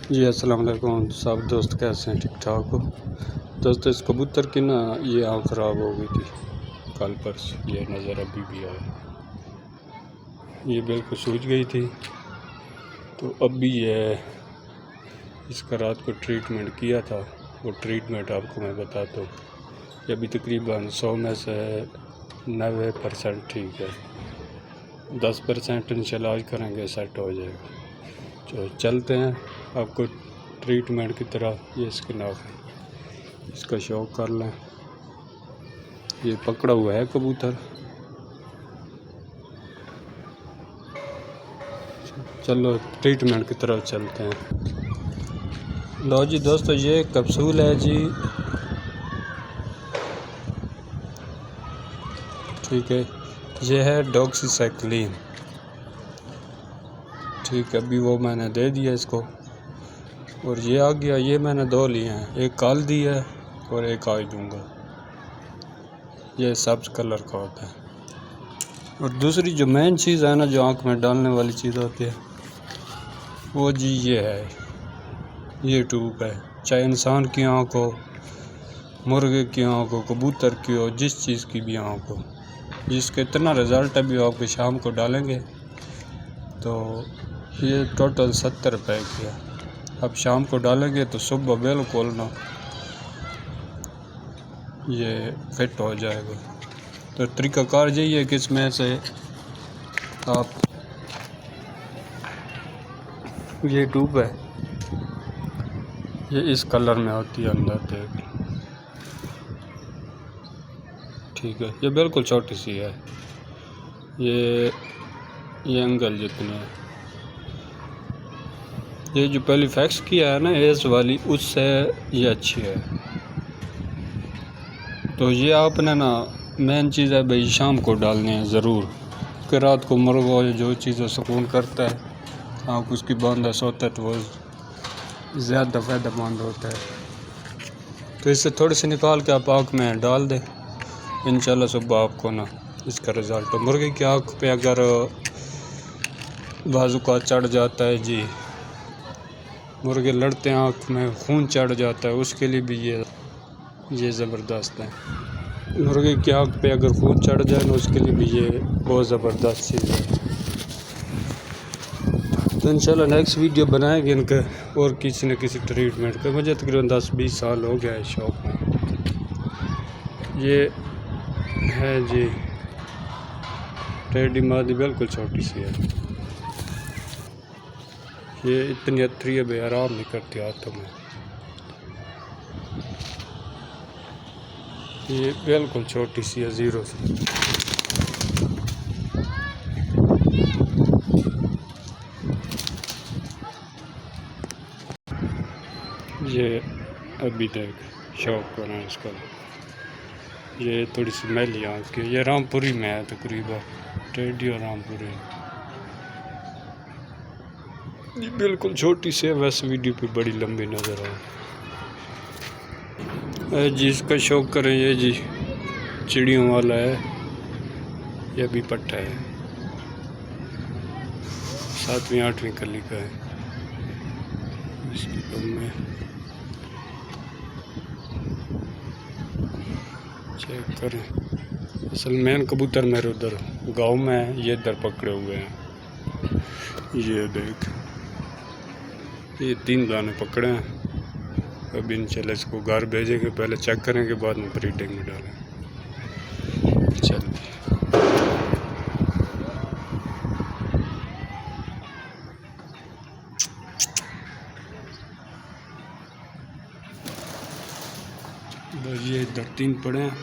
जी अस्सलाम वालेकुम सब दोस्त, कैसे हैं? ठीक ठाक हो दोस्तों। इस कबूतर की ना ये आँख ख़राब हो गई थी कल परसों, ये नज़र अभी भी आया, ये बिल्कुल सूज गई थी। तो अभी ये इसका रात को ट्रीटमेंट किया था, वो ट्रीटमेंट आपको मैं बताता हूँ। ये अभी तकरीबन 100 में से 90% ठीक है, 10% इंशाल्लाह आज करेंगे सेट हो जाएगा। तो चलते हैं आपको ट्रीटमेंट की तरह। ये इसके नाक है, इसका शौक कर लें। ये पकड़ा हुआ है कबूतर, चलो ट्रीटमेंट की तरफ चलते हैं। लो जी दोस्तों, ये कैप्सूल है जी, ठीक है। ये है डॉक्सीसाइक्लिन, ठीक है। अभी वो मैंने दे दिया इसको, और ये आ गया। ये मैंने 2 लिए हैं, एक कल दी है और एक आज दूंगा। ये सब्ज कलर का होता है। और दूसरी जो मेन चीज़ है ना, जो आँख में डालने वाली चीज़ होती है, वो जी ये है, ये ट्यूब है। चाहे इंसान की आँख हो, मुर्गे की आँख हो, कबूतर की हो, जिस चीज़ की भी आँख हो, जिसका इतना रिज़ल्ट अभी आपको शाम को डालेंगे। तो ये टोटल 70 रुपये की है। अब शाम को डालेंगे तो सुबह बिल्कुल ना ये फिट हो जाएगा। तो तरीक़ाकार यही है कि इसमें से आप, ये ट्यूब है, ये इस कलर में होती है अंदर देख, ठीक है। ये बिल्कुल छोटी सी है, ये एंगल जितनी है। ये जो पहली फैक्स किया है ना एस वाली, उससे ये अच्छी है। तो ये आपने ना मेन चीज़ है भाई, शाम को डालने हैं ज़रूर, कि रात को मुर्गा जो चीज़ें सुकून करता है, आँख उसकी बंद है, सोता है, तो वो ज़्यादा फ़ायदेमंद होता है। तो इससे थोड़ी सी निकाल के आप आँख में डाल दें, इंशाल्लाह सुबह आपको ना इसका रिज़ल्ट हो। मुर्गे की आँख पे अगर बाजू का चढ़ जाता है जी, मुर्गे लड़ते हैं, आँख में खून चढ़ जाता है, उसके लिए भी ये ज़बरदस्त है। मुर्गे की आँख पे अगर खून चढ़ जाए ना, उसके लिए भी ये बहुत ज़बरदस्त चीज़ है। तो इंशाल्लाह नेक्स्ट वीडियो बनाएंगे इनके और किसी न किसी ट्रीटमेंट का। मुझे तकरीबन 10-20 साल हो गया है शौक में। ये है जी टेडी मादी, बिल्कुल छोटी सी है। ये इतनी अथरी है भाई, आराम नहीं करती हाथों में। ये बिल्कुल छोटी सी है, 0 से। ये अभी तक शौक कर रहा है इसका। ये थोड़ी सी मैली आँख की, ये रामपुरी में है तकरीबन, टेडी और रामपुरी। ये बिल्कुल छोटी सी है, वैसे वीडियो पे बड़ी लंबी नज़र आ जी। इसका शौक करें, ये जी चिड़ियों वाला है, ये भी पट्टा है, 7वीं-8वीं कली का है। इसकी कम में चेक करें। असल मेन कबूतर मेरे उधर गांव में है, ये इधर पकड़े हुए हैं। ये देख, ये 3 दाने पकड़े हैं। अब इंशाल्लाह इसको घर भेजेंगे, पहले चेक करेंगे, बाद में ब्रीडिंग में डालें। चल ये इधर 3 पड़े हैं।